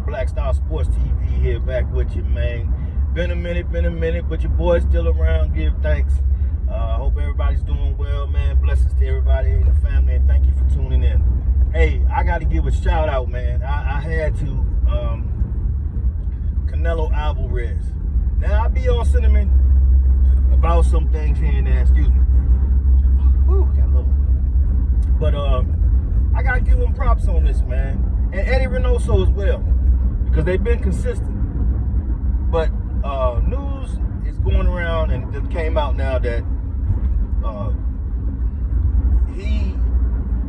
Black Star Sports TV here, back with you, man. Been a minute, but your boy's still around. Give thanks. Hope everybody's doing well, man. Blessings to everybody in the family, and thank you for tuning in. Hey, I got to give a shout out, man. I had to. Canelo Alvarez. Now, I be on sentiment about some things here and there. Excuse me. Whew, got a little. But I gotta give them props on this, man, and Eddie Reynoso as well, because they've been consistent. But news is going around, and it came out now that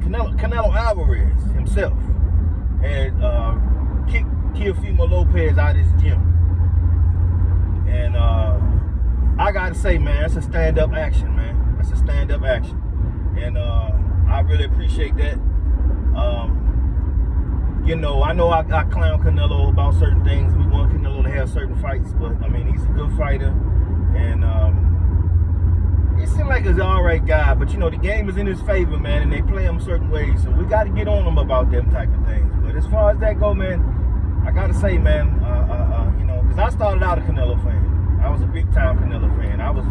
Canelo Alvarez himself had kicked Teofimo Lopez out of his gym, and I gotta say, man, that's a stand-up action, man. That's a stand-up action, and I really appreciate that. You know I clown Canelo about certain things. We want Canelo to have certain fights, but I mean, he's a good fighter, and he seems like he's an alright guy. But you know, the game is in his favor, man, and they play him certain ways, so we got to get on him about them type of things. But as far as that go, man, I gotta say, man, you know, because I started out a Canelo fan. I was a big time Canelo fan. I was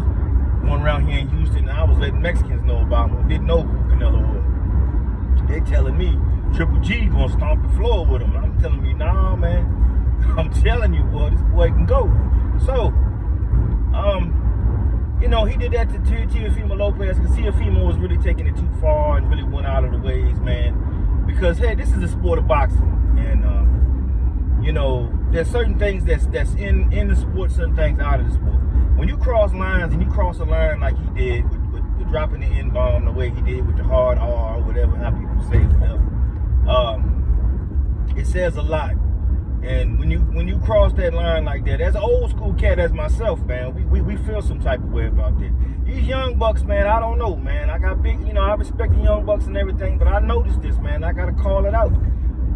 going around here in Houston, and I was letting Mexicans know about him who didn't know who Canelo was. They telling me Triple G gonna stomp the floor with him. I'm telling you, nah, man. I'm telling you, boy, this boy can go. So, you know, he did that to Teofimo Lopez, because Teofimo was really taking it too far and really went out of the ways, man. Because hey, this is a sport of boxing, and you know, there's certain things that's in the sport, certain things out of the sport. When you cross lines, and you cross a line like he did with dropping the N-bomb the way he did with the hard R, or whatever, how people say whatever, it says a lot. And when you cross that line like that, as an old school cat as myself, man, we feel some type of way about this. These young bucks, man, I don't know, man. I got big, you know, I respect the young bucks and everything, but I noticed this, man. I gotta call it out.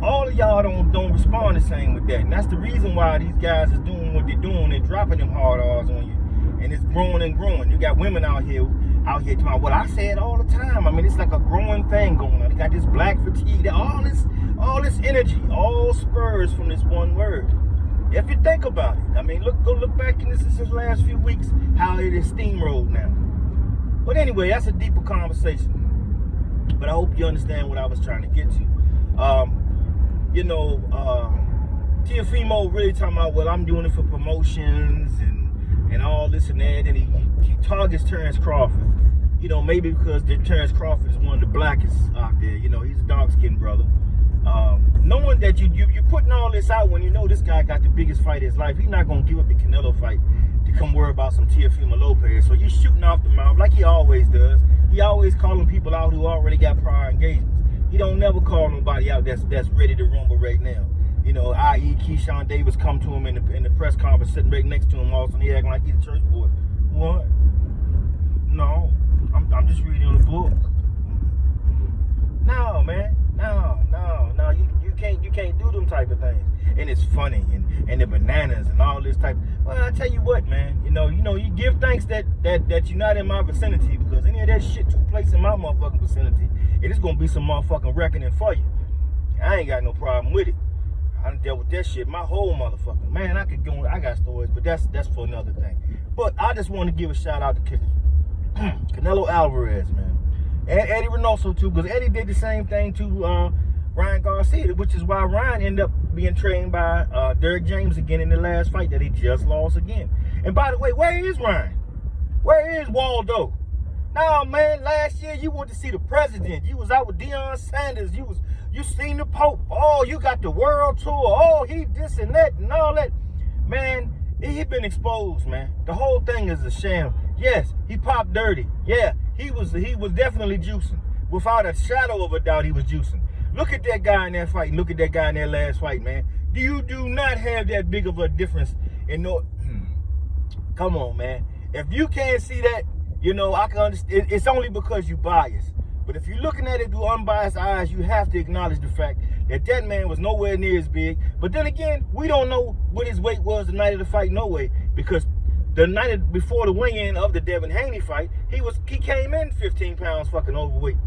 All of y'all don't respond the same with that, and that's the reason why these guys is doing what they're doing. They're dropping them hard R's on you, and it's growing and growing. You got women out here talking about what I say it all the time. I mean, it's like a growing thing going on. They got this black fatigue, all this energy, all spurs from this one word. If you think about it, I mean, go look back in this last few weeks, how it is steamrolled now. But anyway, that's a deeper conversation. But I hope you understand what I was trying to get to. You know, Teofimo really talking about, well, I'm doing it for promotions and all this and that, and he targets Terrence Crawford. You know, maybe because Terrence Crawford is one of the blackest out there. You know, he's a dark-skinned brother. Knowing that you're putting all this out when you know this guy got the biggest fight of his life, he's not going to give up the Canelo fight to come worry about some Teofimo Lopez. So you're shooting off the mouth like he always does. He always calling people out who already got prior engagements. He don't never call nobody out that's ready to rumble right now. You know, i.e. Keyshawn Davis come to him in the press conference, sitting right next to him, also, and he acting like he's a church boy. What? No, I'm just reading the book. No, man, no. You can't do them type of things. And it's funny, and the bananas and all this type. Well, I tell you what, man. You know, you give thanks that you're not in my vicinity, because any of that shit took place in my motherfucking vicinity, it is gonna be some motherfucking reckoning for you. I ain't got no problem with it. I done dealt with that shit my whole motherfucking, man. I could go. I got stories, but that's for another thing. But I just want to give a shout out to Canelo Alvarez, man, and Eddie Reynoso too, because Eddie did the same thing to Ryan Garcia, which is why Ryan ended up being trained by Derrick James again in the last fight that he just lost again. And by the way, where is Ryan? Where is Waldo? Nah, man, last year you went to see the president. You was out with Deion Sanders. You seen the Pope. Oh, you got the world tour. Oh, he this and that and all that. Man, he been exposed, man. The whole thing is a sham. Yes, he popped dirty. Yeah, he was definitely juicing. Without a shadow of a doubt, he was juicing. Look at that guy in that fight. And look at that guy in that last fight, man. You do not have that big of a difference in no. Come on, man. If you can't see that, you know, I can understand. It's only because you biased. But if you're looking at it through unbiased eyes, you have to acknowledge the fact that that man was nowhere near as big. But then again, we don't know what his weight was the night of the fight, no way, because the night before the weigh-in of the Devin Haney fight, he came in 15 pounds fucking overweight.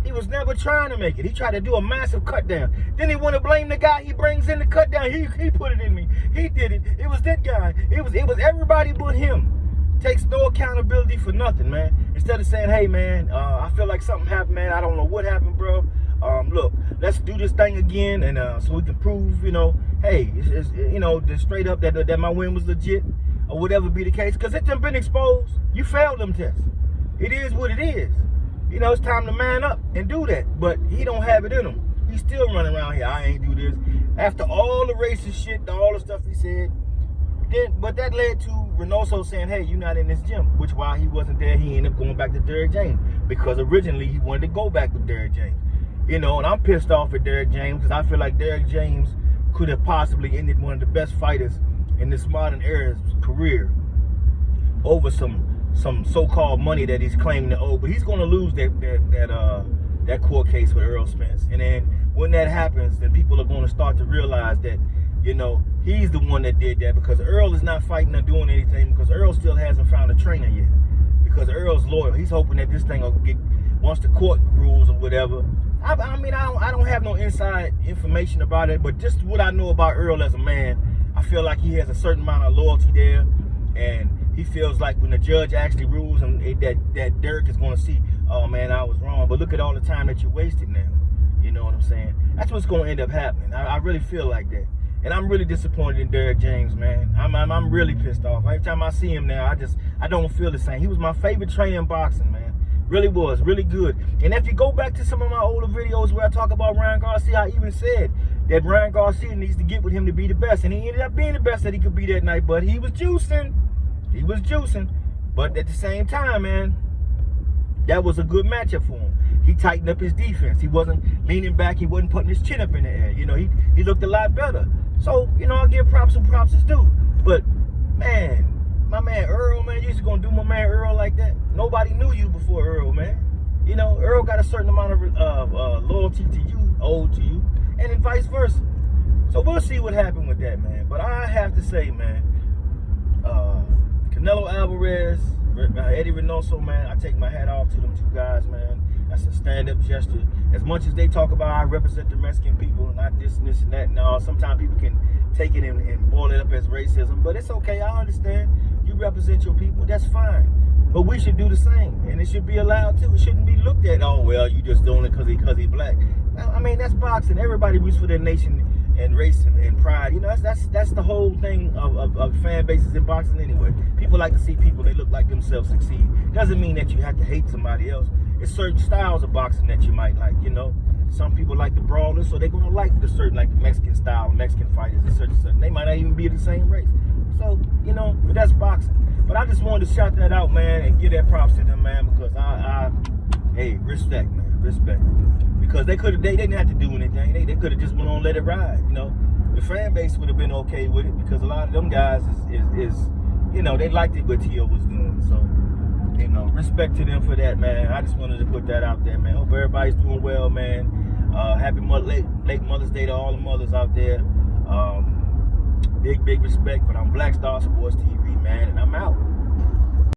He was never trying to make it. He tried to do a massive cut down. Then he want to blame the guy he brings in the cut down. He put it in me. He did it. It was that guy. It was everybody but him. Takes no accountability for nothing, man. Instead of saying, hey, man, I feel like something happened, man. I don't know what happened, bro. Look, let's do this thing again, and so we can prove, you know, hey, it's you know, straight up that my win was legit, or whatever be the case. Because it's been exposed. You failed them tests. It is what it is. You know, it's time to man up and do that. But he don't have it in him. He's still running around here. I ain't do this. After all the racist shit, all the stuff he said, but that led to Reynoso saying, hey, you're not in this gym. Which while he wasn't there, he ended up going back to Derrick James. Because originally he wanted to go back with Derrick James. You know, and I'm pissed off at Derrick James because I feel like Derrick James could have possibly ended one of the best fighters in this modern era's career over some so-called money that he's claiming to owe. But he's going to lose that court case with Errol Spence. And then when that happens, then people are going to start to realize that, you know, he's the one that did that, because Earl is not fighting or doing anything, because Earl still hasn't found a trainer yet. Because Earl's loyal. He's hoping that this thing will get, once the court rules or whatever. I mean, I don't have no inside information about it, but just what I know about Earl as a man, I feel like he has a certain amount of loyalty there, and he feels like when the judge actually rules and that Derrick is going to see, oh man, I was wrong, but look at all the time that you wasted now. You know what I'm saying? That's what's going to end up happening. I really feel like that. And I'm really disappointed in Derrick James, man. I'm really pissed off. Every time I see him now, I don't feel the same. He was my favorite trainer in boxing, man. Really was, really good. And if you go back to some of my older videos where I talk about Ryan Garcia, I even said that Ryan Garcia needs to get with him to be the best. And he ended up being the best that he could be that night, but he was juicing. He was juicing. But at the same time, man, that was a good matchup for him. He tightened up his defense. He wasn't leaning back. He wasn't putting his chin up in the air. You know, he looked a lot better. So, you know, I'll give props and props is due. But, man, my man Earl, man, you used to gonna do my man Earl like that? Nobody knew you before Earl, man. You know, Earl got a certain amount of loyalty to you, owed to you, and then vice versa. So we'll see what happened with that, man. But I have to say, man, Canelo Alvarez, Eddie Reynoso, man, I take my hat off to them two guys, man. That's a stand-up gesture. As much as they talk about I represent the Mexican people, not this and this and that, no, sometimes people can take it and boil it up as racism, but it's okay, I understand. You represent your people, that's fine. But we should do the same, and it should be allowed to. It shouldn't be looked at, oh, well, you just doing it because he's black. I mean, that's boxing. Everybody roots for their nation and race and pride. You know, that's the whole thing of fan bases in boxing anyway. People like to see people that look like themselves succeed. Doesn't mean that you have to hate somebody else. It's certain styles of boxing that you might like, you know. Some people like the brawlers, so they're going to like the certain, like the Mexican style, Mexican fighters, and certain. They might not even be the same race. So, you know, but that's boxing. But I just wanted to shout that out, man, and give that props to them, man, because hey, respect, man, respect. Because they didn't have to do anything. They could have just went on and let it ride, you know. The fan base would have been okay with it, because a lot of them guys is you know, they liked it what T.O. was doing, so. You know, respect to them for that, man. I just wanted to put that out there, man. Hope everybody's doing well, man. Happy late Mother's Day to all the mothers out there. Big respect. But I'm Black Star Sports TV, man, and I'm out.